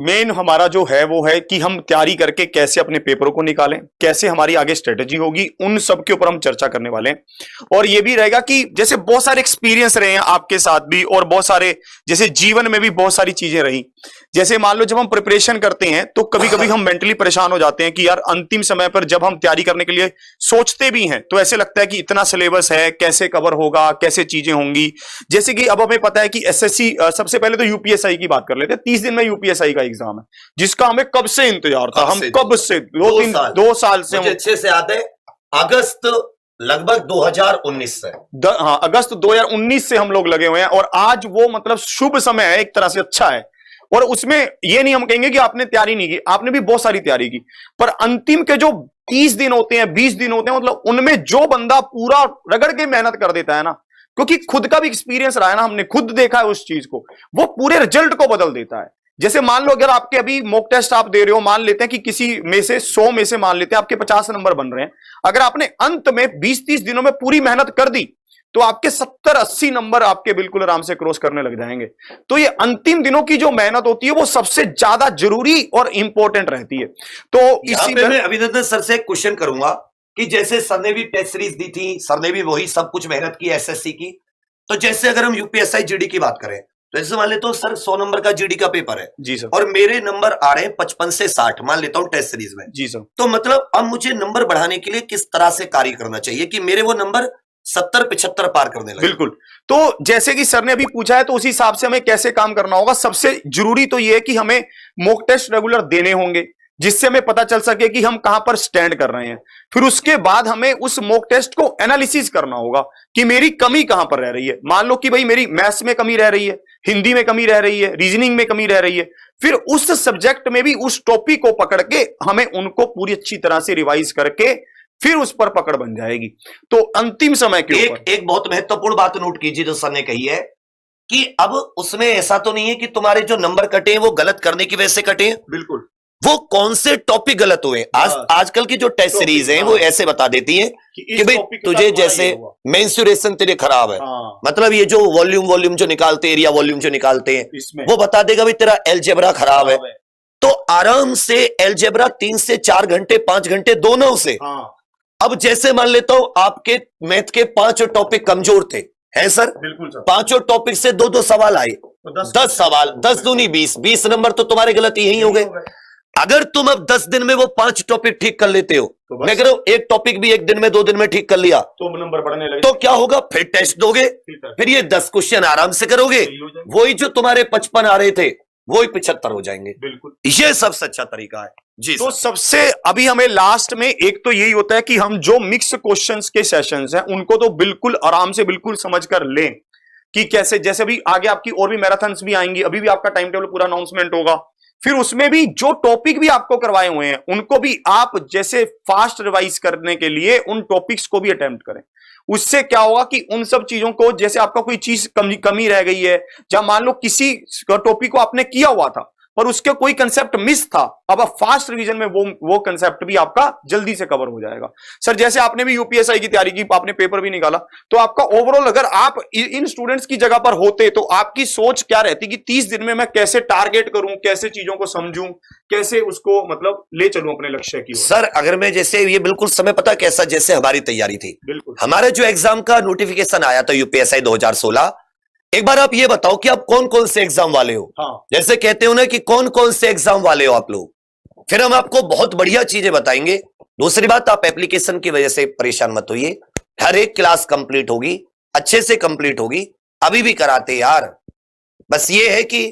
Main हमारा जो है वो है कि हम तैयारी करके कैसे अपने पेपरों को निकालें, कैसे हमारी आगे स्ट्रेटेजी होगी, उन सब के ऊपर हम चर्चा करने वाले हैं। और ये भी रहेगा कि जैसे बहुत सारे एक्सपीरियंस रहे हैं आपके साथ भी, और बहुत सारे जैसे जीवन में भी बहुत सारी चीजें रही। जैसे मान लो जब हम प्रिपरेशन करते हैं तो कभी कभी हम मेंटली परेशान हो जाते हैं कि यार अंतिम समय पर जब हम तैयारी करने के लिए सोचते भी हैं तो ऐसे लगता है कि इतना सिलेबस है, कैसे कवर होगा, कैसे चीजें होंगी। जैसे कि अब हमें पता है कि एसएससी, सबसे पहले तो यूपीएसआई की बात कर लेते हैं। 30 दिन में यूपीएसआई का एग्जाम है जिसका हमें कब से इंतजार था, हम कब से 2 साल से मुझे अच्छे से याद है, अगस्त लगभग 2019 से। हाँ, अगस्त 2019 से हम लोग लगे हुए हैं और आज वो मतलब शुभ समय है, एक तरह से अच्छा है। और उसमें ये नहीं हम कहेंगे कि आपने तैयारी नहीं की, आपने भी बहुत सारी तैयारी की, पर अंतिम के जो 30 दिन होते हैं, 20 दिन होते हैं, मतलब उनमें जो बंदा पूरा रगड़ के मेहनत कर देता है ना, क्योंकि खुद का भी एक्सपीरियंस रहा है ना, हमने खुद देखा है उस चीज को, वो पूरे रिजल्ट को बदल देता है। जैसे मान लो अगर आपके अभी मॉक टेस्ट आप दे रहे हो, मान लेते हैं कि किसी में से 100 में से मान लेते हैं आपके 50 नंबर बन रहे हैं, अगर आपने अंत में 20-30 दिनों में पूरी मेहनत कर दी तो आपके 70-80 नंबर आपके बिल्कुल आराम से क्रॉस करने लग जाएंगे। तो ये अंतिम दिनों की जो मेहनत होती है वो सबसे ज्यादा जरूरी और इंपॉर्टेंट रहती है। तो इसी में मैं अभिनंदन सर से एक क्वेश्चन करूंगा कि जैसे सर ने भी टेस्ट सीरीज दी थी, सर ने भी वही सब कुछ मेहनत की एसएससी की, तो जैसे अगर हम यूपीएसआई जीडी की बात करें तो जैसे मान लेते हो सर 100 नंबर का जीडी का पेपर है जी सर, और मेरे नंबर आ रहे हैं 55 से 60 मान लेता हूं टेस्ट सीरीज में जी सर, तो मतलब अब मुझे नंबर बढ़ाने के लिए किस तरह से कार्य करना चाहिए कि मेरे वो नंबर 70-75 पार करने लगे? बिल्कुल। तो जैसे कि सर ने अभी पूछा है तो उसी हिसाब से हमें कैसे काम करना होगा। सबसे जरूरी तो यह है कि हमें मॉक टेस्ट रेगुलर देने होंगे जिससे हमें पता चल सके कि हम कहां पर स्टैंड कर रहे हैं। फिर उसके बाद हमें उस मॉक टेस्ट को एनालिसिस करना होगा कि मेरी कमी कहां पर रह रही है। मान लो कि भाई मेरी मैथ्स में कमी रह रही है, हिंदी में कमी रह रही है, रीजनिंग में कमी रह रही है, फिर उस सब्जेक्ट में भी उस टॉपिक को पकड़ के हमें उनको पूरी अच्छी तरह से रिवाइज करके फिर उस पर पकड़ बन जाएगी। तो अंतिम समय के ऊपर एक बहुत महत्वपूर्ण बात नोट कीजिए जो सर ने कही है कि अब उसमें ऐसा तो नहीं है कि तुम्हारे जो नंबर कटे हैं वो गलत करने की वजह से कटे हैं। बिल्कुल, वो कौन से टॉपिक गलत हुए। आजकल की जो टेस्ट सीरीज है वो ऐसे बता देती है कि भाई तुझे जैसे मेंसुरेशन तेरे खराब है, मतलब ये जो वॉल्यूम जो निकालते, एरिया वॉल्यूम जो निकालते हैं वो बता देगा भाई तेरा एलजेब्रा खराब है। तो आराम से एलजेब्रा 3 से 4 घंटे 5 घंटे दोनों से। अब जैसे मान लेता हूं आपके मैथ के 5 टॉपिक कमजोर थे, है सर? बिल्कुल सर। 5 टॉपिक से 2-2 सवाल आए, 10 सवाल, 10 दूनी 20 नंबर तो तुम्हारे गलती यही हो गए। अगर तुम अब 10 दिन में वो 5 टॉपिक ठीक कर लेते हो, तो मैं कह रहा हूं एक टॉपिक भी 1 दिन में 2 दिन में ठीक कर लिया तो नंबर बढ़ने लगे, तो क्या होगा? फिर टेस्ट दोगे, फिर ये 10 क्वेश्चन आराम से करोगे, वही जो तुम्हारे 55 आ रहे थे वही 75 हो जाएंगे। बिल्कुल, ये सबसे अच्छा तरीका है जी। तो सबसे अभी हमें लास्ट में एक तो यही होता है कि हम जो मिक्स क्वेश्चंस के सेशंस हैं उनको तो बिल्कुल आराम से बिल्कुल समझ कर लें कि कैसे, जैसे भी आगे आपकी और भी मैराथन्स भी आएंगी, अभी भी आपका टाइम टेबल पूरा अनाउंसमेंट होगा, फिर उसमें भी जो टॉपिक भी आपको करवाए हुए हैं उनको भी आप जैसे फास्ट रिवाइज करने के लिए उन टॉपिक्स को भी अटेम्प्ट करें। उससे क्या होगा कि उन सब चीजों को, जैसे आपका कोई चीज कमी रह गई है, जब मान लो किसी टॉपिक को आपने किया हुआ था पर उसके कोई कंसेप्ट मिस था, अब आप फास्ट रिवीजन में वो कंसेप्ट भी आपका जल्दी से कवर हो जाएगा। सर जैसे आपने भी यूपीएसआई की तैयारी की, आपने पेपर भी निकाला, तो आपका ओवरऑल अगर आप इन स्टूडेंट्स की जगह पर होते तो आपकी सोच क्या रहती कि 30 दिन में मैं कैसे टारगेट करूं, कैसे चीजों को समझूं, कैसे उसको मतलब ले चलूं अपने लक्ष्य की ओर। सर अगर मैं जैसे ये बिल्कुल समय पता कैसा, जैसे हमारी तैयारी थी, बिल्कुल हमारे जो एग्जाम का नोटिफिकेशन आया था यूपीएसआई 2016, एक बार आप ये बताओ कि आप कौन कौन से एग्जाम वाले हो। जैसे कहते हो ना कि कौन कौन से एग्जाम वाले हो आप लोग, फिर हम आपको बहुत बढ़िया चीजें बताएंगे। दूसरी बात, आप एप्लीकेशन की वजह से परेशान मत होइए, हर एक क्लास कंप्लीट होगी, अच्छे से कंप्लीट होगी, अभी भी कराते यार। बस ये है कि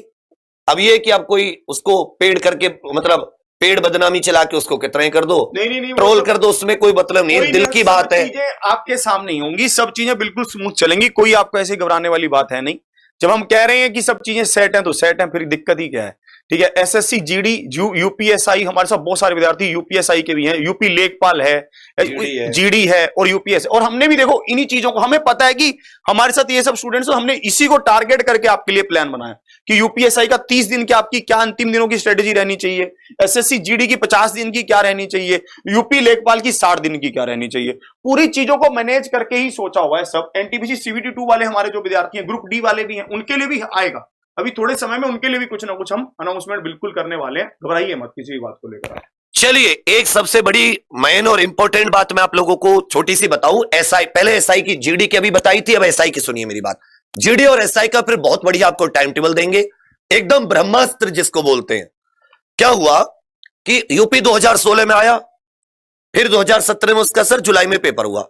अब ये है कि आप कोई उसको पेड करके, मतलब पेड़ बदनामी चला के उसको कितना ही कर दो, नहीं, ट्रोल कर दो, उसमें कोई मतलब नहीं है, दिल की बात है। चीजें आपके सामने ही होंगी, सब चीजें बिल्कुल स्मूथ चलेंगी, कोई आपको ऐसे घबराने वाली बात है नहीं। जब हम कह रहे हैं कि सब चीजें सेट हैं तो सेट हैं, फिर दिक्कत ही क्या है? ठीक है, एसएससी जीडी यूपीएसआई, हमारे साथ बहुत सारे विद्यार्थी यूपीएसआई के भी हैं, यूपी लेखपाल है, जीडी है और यूपीएस, और हमने भी देखो इन्हीं चीजों को, हमें पता है कि हमारे साथ ये सब स्टूडेंट्स, हमने इसी को टारगेट करके आपके लिए प्लान बनाया कि यूपीएसआई का 30 दिन की आपकी क्या अंतिम दिनों की स्ट्रेटेजी रहनी चाहिए, एसएससी जीडी की 50 दिन की क्या रहनी चाहिए, यूपी लेखपाल की 60 दिन की क्या रहनी चाहिए, पूरी चीजों को मैनेज करके ही सोचा हुआ है सब। एनटीपीसी सीवीटी 2 वाले हमारे जो विद्यार्थी हैं, ग्रुप डी वाले भी हैं, उनके लिए भी आएगा। अभी थोड़े समय में उनके लिए भी कुछ ना कुछ हम अनाउंसमेंट बिल्कुल करने वाले हैं, घबराइए मत किसी भी बात को लेकर आप। चलिए, एक सबसे बड़ी मेन और इंपॉर्टेंट बात मैं आप लोगों को छोटी सी बताऊं। एसआई, पहले एसआई की, जीडी की अभी बताई थी, अब एसआई की सुनिए मेरी बात। जीडी और एसआई का फिर बहुत बढ़िया आपको टाइम टेबल देंगे, एकदम ब्रह्मास्त्र जिसको बोलते हैं। क्या हुआ कि यूपी 2016 में आया, फिर 2017 में उसका सर जुलाई में पेपर हुआ,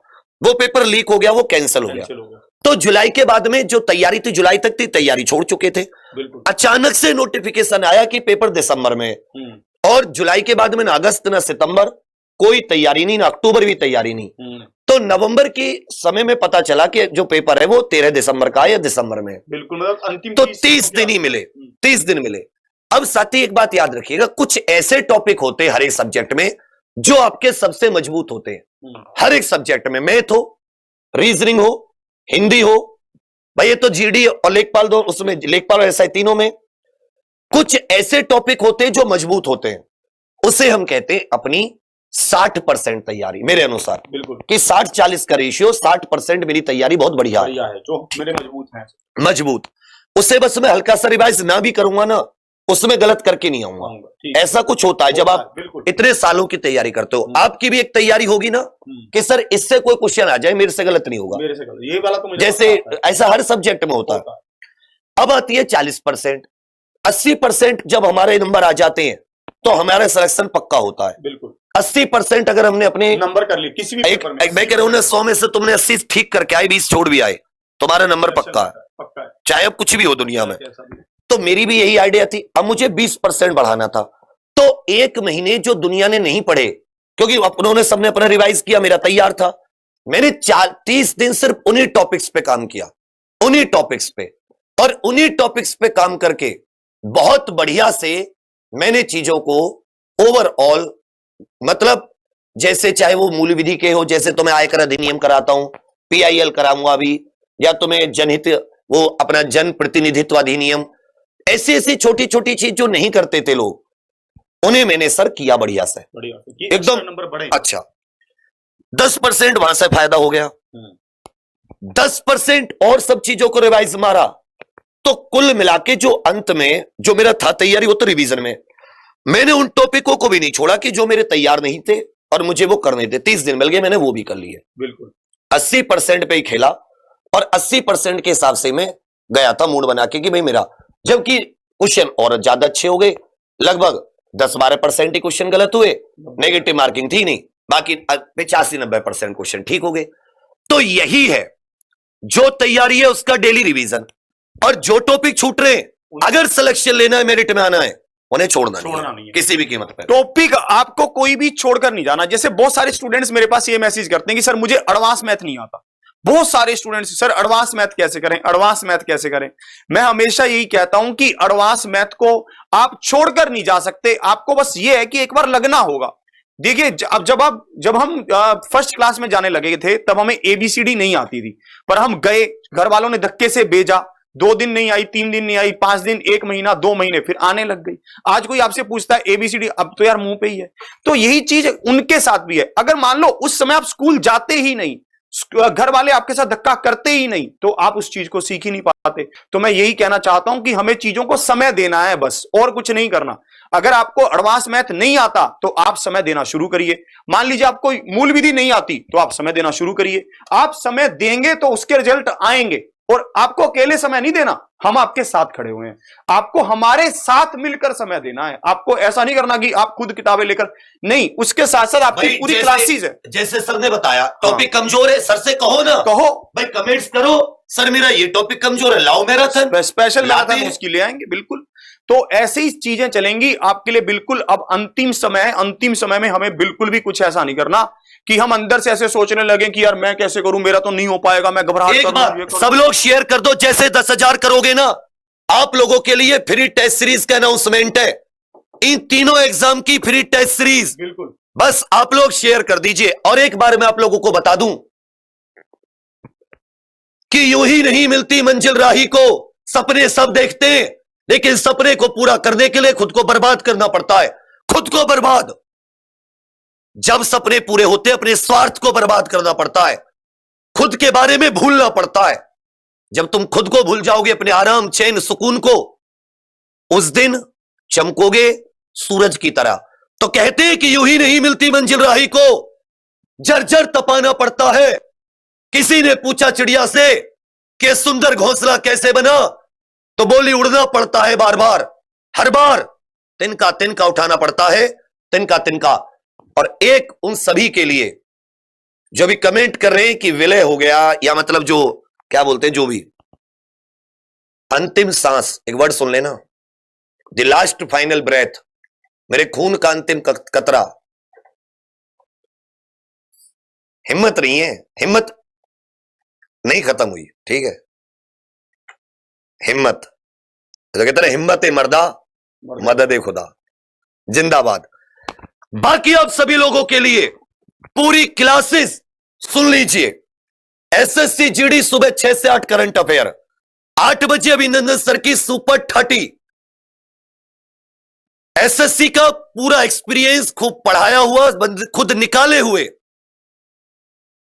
वो पेपर लीक हो गया, वो कैंसिल हो गया। तो जुलाई के बाद में जो तैयारी थी, जुलाई तक थी, तैयारी छोड़ चुके थे। अचानक से नोटिफिकेशन आया कि पेपर दिसंबर में, और जुलाई के बाद में ना अगस्त ना सितंबर कोई तैयारी नहीं, ना अक्टूबर भी तैयारी नहीं। तो नवंबर के समय में पता चला कि जो पेपर है वो 13 दिसंबर का है या दिसंबर में। बिल्कुल, मतलब अंतिम तो 30 दिन ही मिले, 30 दिन मिले। अब साथ ही एक बात याद रखिएगा, कुछ ऐसे टॉपिक होते हैं हर एक सब्जेक्ट में जो आपके सबसे मजबूत होते हैं। हर एक सब्जेक्ट में, मैथ हो, रीजनिंग हो, हिंदी हो, भाई ये तो जीडी और लेखपाल दो, उसमें लेखपाल और एसआई तीनों में कुछ ऐसे टॉपिक होते हैं जो मजबूत होते हैं। उसे हम कहते हैं अपनी 60% तैयारी, मेरे अनुसार। बिल्कुल, कि 60-40 का रेशियो, 60% मेरी तैयारी बहुत बढ़िया है, जो मेरे मजबूत है, मजबूत। उसे बस मैं हल्का सा रिवाइज ना भी करूंगा ना, उसमें गलत करके नहीं आऊंगा। ऐसा कुछ होता है जब आप इतने सालों की तैयारी करते हो। आपकी भी एक तैयारी होगी ना कि सर इससे कोई क्वेश्चन आ जाए, मेरे से गलत नहीं होगा, मेरे से गलत, ये वाला तो मुझे जैसे ऐसा हर सब्जेक्ट में होता है। अब आती है 40%, 80% जब हमारे नंबर आ जाते हैं तो हमारा सिलेक्शन पक्का होता है। बिल्कुल, 80% अगर हमने अपने नंबर कर लिए किसी भी पेपर में, मैं कह रहा हूं 100 में से तुमने 80 ठीक करके आए, 20 छोड़ भी आए, तुम्हारा नंबर पक्का है, चाहे अब कुछ भी हो दुनिया में। तो मेरी भी यही आइडिया थी। अब मुझे 20% बढ़ाना था, तो एक महीने जो दुनिया ने नहीं पढ़े, क्योंकि उन्होंने सबने अपना रिवाइज किया, मेरा तैयार था, मैंने 30 दिन सिर्फ उन्हीं टॉपिक्स पे काम किया, उन्हीं टॉपिक्स पे, और उन्हीं टॉपिक्स पे काम करके बहुत बढ़िया से मैंने चीजों को ओवरऑल, मतलब जैसे चाहे वो मूल विधि के हो, जैसे तुम्हें आयकर अधिनियम कराता हूं, पीआईएल कराऊंगा अभी, या तुम्हें जनहित, वो अपना जन प्रतिनिधित्व अधिनियम, ऐसी ऐसी छोटी छोटी चीज जो नहीं करते थे लोग, उन्हें मैंने सर किया बढ़िया से, एकदम नंबर बढ़े। अच्छा, 10% वहां से फायदा हो गया, 10% और सब चीजों को रिवाइज मारा, तो कुल मिला के जो अंत में जो मेरा था तैयारी, वो तो रिवीजन में मैंने उन टॉपिकों को भी नहीं छोड़ा कि जो मेरे तैयार नहीं थे और मुझे वो करने थे। 30 दिन मिल गए, मैंने वो भी कर लिए। बिल्कुल, 80% पे ही खेला, और 80% के हिसाब से मैं गया था मूड बना के कि भाई मेरा, जबकि क्वेश्चन और ज्यादा अच्छे हो गए, लगभग 10-12% ही क्वेश्चन गलत हुए, नेगेटिव मार्किंग थी नहीं, बाकी 85-90% क्वेश्चन ठीक हो गए। तो यही है जो तैयारी है उसका डेली रिवीजन, और जो टॉपिक छूट रहे हैं, अगर सिलेक्शन लेना है, मेरिट में आना है, उन्हें छोड़ना नहीं है किसी भी कीमत पर। टॉपिक आपको कोई भी छोड़कर नहीं जाना। जैसे बहुत सारे स्टूडेंट्स मेरे पास ये मैसेज करते हैं कि सर मुझे एडवांस मैथ नहीं आता, बहुत सारे स्टूडेंट्स, सर एडवांस मैथ कैसे करें, एडवांस मैथ कैसे करें। मैं हमेशा यही कहता हूं कि एडवांस मैथ को आप छोड़कर नहीं जा सकते, आपको बस ये है कि एक बार लगना होगा। देखिए, अब जब हम फर्स्ट क्लास में जाने लगे थे, तब हमें ABCD नहीं आती थी, पर हम गए, घर वालों ने धक्के से भेजा, 2 दिन नहीं आई, 3 दिन नहीं आई, 5 दिन, 1 महीना, 2 महीने, फिर आने लग गई। आज कोई आपसे पूछता है ABCD, अब तो यार मुंह पे ही है। तो यही चीज उनके साथ भी है। अगर मान लो उस समय आप स्कूल जाते ही नहीं, घर वाले आपके साथ धक्का करते ही नहीं, तो आप उस चीज को सीख ही नहीं पाते। तो मैं यही कहना चाहता हूं कि हमें चीजों को समय देना है, बस, और कुछ नहीं करना। अगर आपको एडवांस मैथ नहीं आता तो आप समय देना शुरू करिए। मान लीजिए आपको मूल विधि नहीं आती तो आप समय देना शुरू करिए। आप समय देंगे तो उसके रिजल्ट आएंगे, और आपको अकेले समय नहीं देना, हम आपके साथ खड़े हुए हैं, आपको हमारे साथ मिलकर समय देना है। आपको ऐसा नहीं करना कि आप खुद किताबें लेकर, नहीं, उसके साथ साथ आपकी पूरी क्लासेस है। जैसे सर ने बताया टॉपिक कमजोर है, सर से कहो ना, कहो भाई, कमेंट्स करो, सर मेरा ये टॉपिक कमजोर है, लाओ मैराथन, स्पेशल मैराथन उसकी ले आएंगे। बिल्कुल, तो ऐसी ही चीजें चलेंगी आपके लिए। बिल्कुल, अब अंतिम समय है, अंतिम समय में हमें बिल्कुल भी कुछ ऐसा नहीं करना कि हम अंदर से ऐसे सोचने लगे कि यार मैं कैसे करूं, मेरा तो नहीं हो पाएगा, मैं घबराहट करूं। सब लोग शेयर कर दो, जैसे 10,000 करोगे ना, आप लोगों के लिए फ्री टेस्ट सीरीज का अनाउंसमेंट है, इन तीनों एग्जाम की फ्री टेस्ट सीरीज। बिल्कुल, बस आप लोग शेयर कर दीजिए। और एक बार मैं आप लोगों को बता दूं कि यूं ही नहीं मिलती मंजिल राही को, सपने सब देखते हैं, लेकिन सपने को पूरा करने के लिए खुद को बर्बाद करना पड़ता है। खुद को बर्बाद, जब सपने पूरे होते, अपने स्वार्थ को बर्बाद करना पड़ता है, खुद के बारे में भूलना पड़ता है। जब तुम खुद को भूल जाओगे, अपने आराम, चैन, सुकून को, उस दिन चमकोगे सूरज की तरह। तो कहते हैं कि यूं ही नहीं मिलती मंजिल राही को, जर्जर तपाना पड़ता है। किसी ने पूछा चिड़िया से कि सुंदर घोंसला कैसे बना, तो बोली उड़ना पड़ता है बार बार, हर बार तिनका तिनका उठाना पड़ता है, तिनका तिनका। और एक उन सभी के लिए जो भी कमेंट कर रहे हैं कि विलय हो गया, या मतलब जो क्या बोलते हैं, जो भी अंतिम सांस, एक वर्ड सुन लेना, द लास्ट फाइनल ब्रेथ, मेरे खून का अंतिम कतरा। हिम्मत नहीं है, हिम्मत नहीं खत्म हुई, ठीक है। हिम्मत तो कहते हैं हिम्मत मर्दा मदद खुदा, जिंदाबाद। बाकी आप सभी लोगों के लिए पूरी क्लासेस सुन लीजिए। एसएससी जीडी सुबह 6 से 8 करंट अफेयर, 8 बजे अभिनंदन सर की सुपर 30। एसएससी का पूरा एक्सपीरियंस खूब पढ़ाया हुआ, खुद निकाले हुए,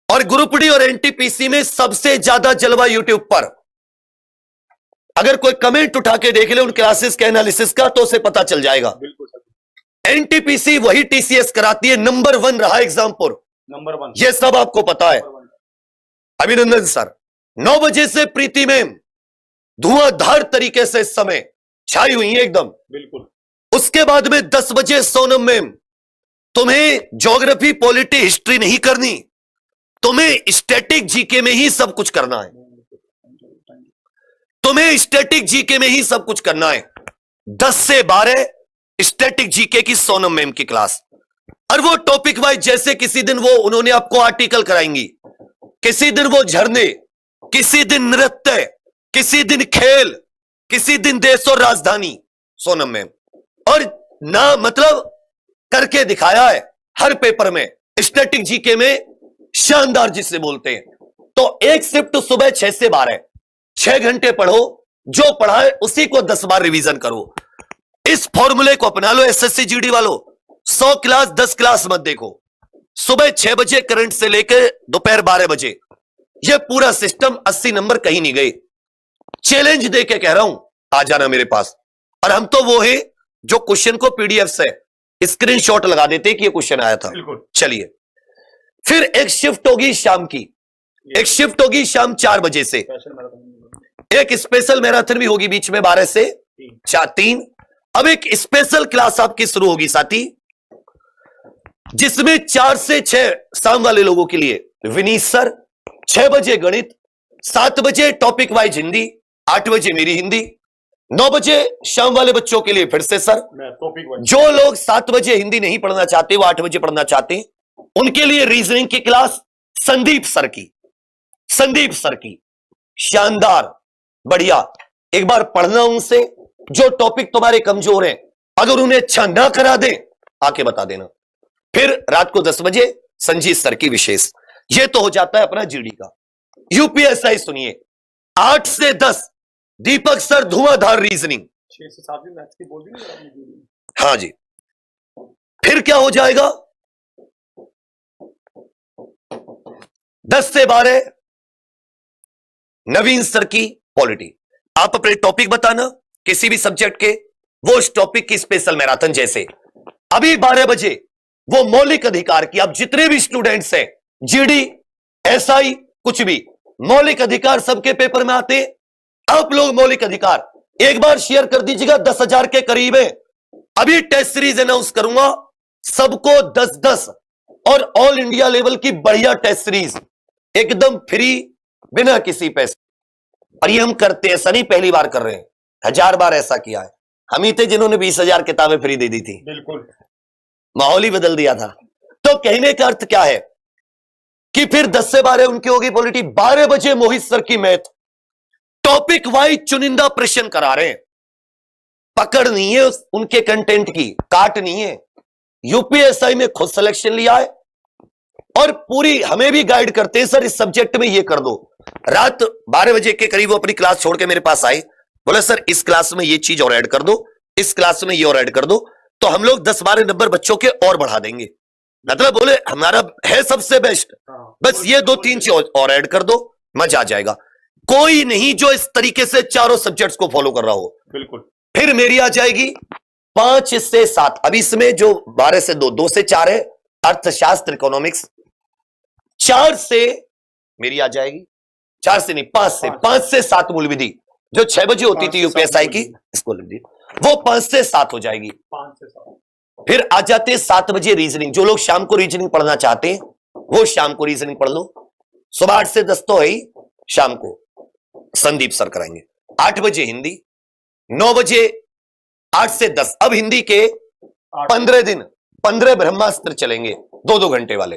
और ग्रुप डी और एनटीपीसी में सबसे ज्यादा जलवा यूट्यूब पर। अगर कोई कमेंट उठा के देख ले उन क्लासेस के एनालिसिस का तो उसे पता चल जाएगा। एनटीपीसी वही टीसीएस कराती है, नंबर 1 रहा एग्जामपुर, नंबर 1, ये सब आपको पता है। अभिनंदन सर 9 बजे से प्रीति मैम धुआंधार तरीके से इस समय छाई हुई है एकदम, बिल्कुल। उसके बाद में 10 बजे सोनम मैम, तुम्हें ज्योग्राफी पॉलिटी हिस्ट्री नहीं करनी, तुम्हें स्टैटिक जीके में ही सब कुछ करना है, तुम्हें स्टैटिक जीके में ही सब कुछ करना है। 10 से 12 स्टैटिक जीके की सोनम मैम की क्लास, और वो टॉपिक वाइज, जैसे किसी दिन वो उन्होंने आपको आर्टिकल कराएंगी, किसी दिन वो झरने, किसी दिन नृत्य, किसी दिन खेल, किसी दिन देश और राजधानी, सोनम मैम। और ना मतलब करके दिखाया है हर पेपर में, स्टैटिक जीके में शानदार जिसे बोलते हैं। तो एक शिफ्ट सुबह 6 से 12, 6 घंटे पढ़ो, जो पढ़ा है उसी को 10 बार रिवीजन करो। इस फॉर्मूले को अपना लो एसएससी जीडी वालों। 100 क्लास 10 क्लास मत देखो, सुबह 6 बजे करंट से लेकर दोपहर 12 बजे, यह पूरा सिस्टम 80 नंबर कहीं नहीं गए। चैलेंज दे के कह रहा हूं, आ जाना मेरे पास। और हम तो वो है जो क्वेश्चन को पीडीएफ से स्क्रीनशॉट लगा देते कि ये क्वेश्चन आया था। चलिए, फिर एक शिफ्ट होगी शाम की, एक शिफ्ट होगी शाम 4 बजे से, एक स्पेशल मैराथन भी होगी बीच में 12 से 3। अब एक स्पेशल क्लास आपकी शुरू होगी साथी, जिसमें 4 से 6 शाम वाले लोगों के लिए विनीत सर, 6 बजे गणित, 7 बजे टॉपिक वाइज हिंदी, 8 बजे मेरी हिंदी, 9 बजे शाम वाले बच्चों के लिए फिर से सर। जो लोग 7 बजे हिंदी नहीं पढ़ना चाहते, वो 8 बजे पढ़ना चाहते हैं, उनके लिए रीजनिंग की क्लास संदीप सर की, संदीप सर की शानदार, बढ़िया। एक बार पढ़ना उनसे, जो टॉपिक तुम्हारे कमजोर हैं, अगर उन्हें अच्छा ना करा दे आके बता देना। फिर रात को 10 बजे संजीत सर की विशेष। ये तो हो जाता है अपना जीडी का। यूपीएसआई सुनिए, 8 से 10 दीपक सर धुआंधार रीजनिंग, 6 से 7 भी मैथ्स की बोल दी। हाँ जी। फिर क्या हो जाएगा, 10 से 12 नवीन सर की पॉलिटी। आप अपने टॉपिक बताना किसी भी सब्जेक्ट के, वो उस टॉपिक की स्पेशल मैराथन। जैसे अभी 12 बजे वो मौलिक अधिकार की, आप जितने भी स्टूडेंट्स हैं, जीडी एसआई कुछ भी, मौलिक अधिकार सबके पेपर में आते हैं। आप लोग मौलिक अधिकार एक बार शेयर कर दीजिएगा, 10,000 के करीब है। अभी टेस्ट सीरीज अनाउंस करूंगा, सबको 10-10 और ऑल इंडिया लेवल की बढ़िया टेस्ट सीरीज एकदम फ्री, बिना किसी पैसे। और ये हम करते हैं, ऐसा नहीं पहली बार कर रहे हैं, 1000 बार ऐसा किया है। हम ही थे जिन्होंने 20,000 किताबें फ्री दे दी थी, बिल्कुल माहौल ही बदल दिया था। तो कहने का अर्थ क्या है कि फिर 10 से 12 उनकी होगी पॉलिटी। 12 बजे मोहित सर की मैथ, टॉपिक वाइज चुनिंदा प्रश्न करा रहे हैं। पकड़ नहीं है उनके कंटेंट की, काट नहीं है। यूपीएसआई में खुद सिलेक्शन लिया है और पूरी हमें भी गाइड करते हैं, सर इस सब्जेक्ट में ये कर दो। रात 12 बजे के करीब वो अपनी क्लास छोड़ के मेरे पास आए, बोले सर इस क्लास में ये चीज और ऐड कर दो, इस क्लास में ये और ऐड कर दो। तो हम लोग 10-12 नंबर बच्चों के और बढ़ा देंगे। मतलब बोले हमारा है सबसे बेस्ट, बस ये 2-3 चीज और ऐड कर दो, मजा आ जाएगा। कोई नहीं जो इस तरीके से चारों सब्जेक्ट्स को फॉलो कर रहा हो, बिल्कुल। फिर मेरी आ जाएगी 5 से 7। अब इसमें जो 12 से 2, 2 से 4 है अर्थशास्त्र इकोनॉमिक्स। 4 से मेरी आ जाएगी, 4 से नहीं 5 से 7 मूल विधि, जो 6 बजे होती थी यूपीएसआई की, इसको लिख दी, वो 5 से 7 हो जाएगी। 5 से 7। फिर आ जाते हैं 7 बजे रीजनिंग। जो लोग शाम को रीजनिंग पढ़ना चाहते हैं वो शाम को रीजनिंग पढ़ लो। सुबह 8 से 10 तो है ही, शाम को संदीप सर कराएंगे। 8 बजे हिंदी, 9 बजे 8 से 10। अब हिंदी के 15 दिन 15 ब्रह्मास्त्र चलेंगे, 2-2 घंटे वाले।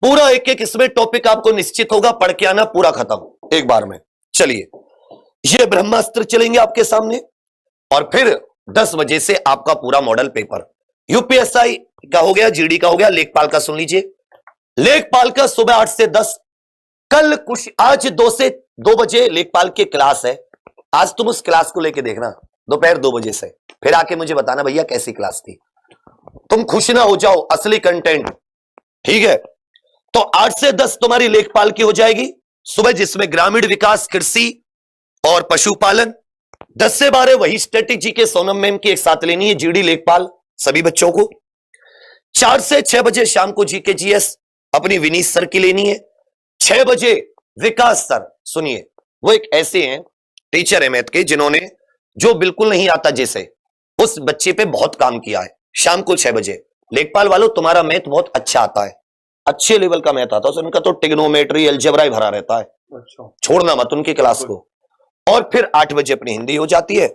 पूरा एक एक इसमें टॉपिक आपको निश्चित होगा, पढ़ के आना, पूरा खत्म एक बार में। चलिए, ये ब्रह्मास्त्र चलेंगे आपके सामने। और फिर 10 बजे से आपका पूरा मॉडल पेपर यूपीएसआई का हो गया, जीडी का हो गया, लेखपाल का सुन लीजिए। लेखपाल का सुबह 8 से 10। कल कुछ आज 2 से 2 बजे लेखपाल की क्लास है। आज तुम उस क्लास को लेके देखना दोपहर 2 बजे से, फिर आके मुझे बताना भैया कैसी क्लास थी। तुम खुश ना हो जाओ, असली कंटेंट, ठीक है। तो 8 से 10 तुम्हारी लेखपाल की हो जाएगी सुबह, जिसमें ग्रामीण विकास, कृषि और पशुपालन। 10 से 12 वही स्ट्रेटेजी के सोनम मैम की एक साथ लेनी है, जीडी लेखपाल सभी बच्चों को। 4 से 6 बजे शाम को जीके जीएस अपनी विनीत सर की लेनी है। 6 बजे विकास सर, सुनिए वो एक ऐसे हैं टीचर है मैथ के, जिन्होंने जो बिल्कुल नहीं आता जैसे उस बच्चे पे बहुत काम किया है। शाम को 6 बजे लेखपाल वालों तुम्हारा मैथ बहुत अच्छा आता है, अच्छे लेवल का मैथ आता है, उनका तो ट्रिग्नोमेट्री अलजेब्रा ही भरा रहता है। अच्छा, छोड़ना मत उनकी क्लास को। और फिर 8 बजे अपनी हिंदी हो जाती है।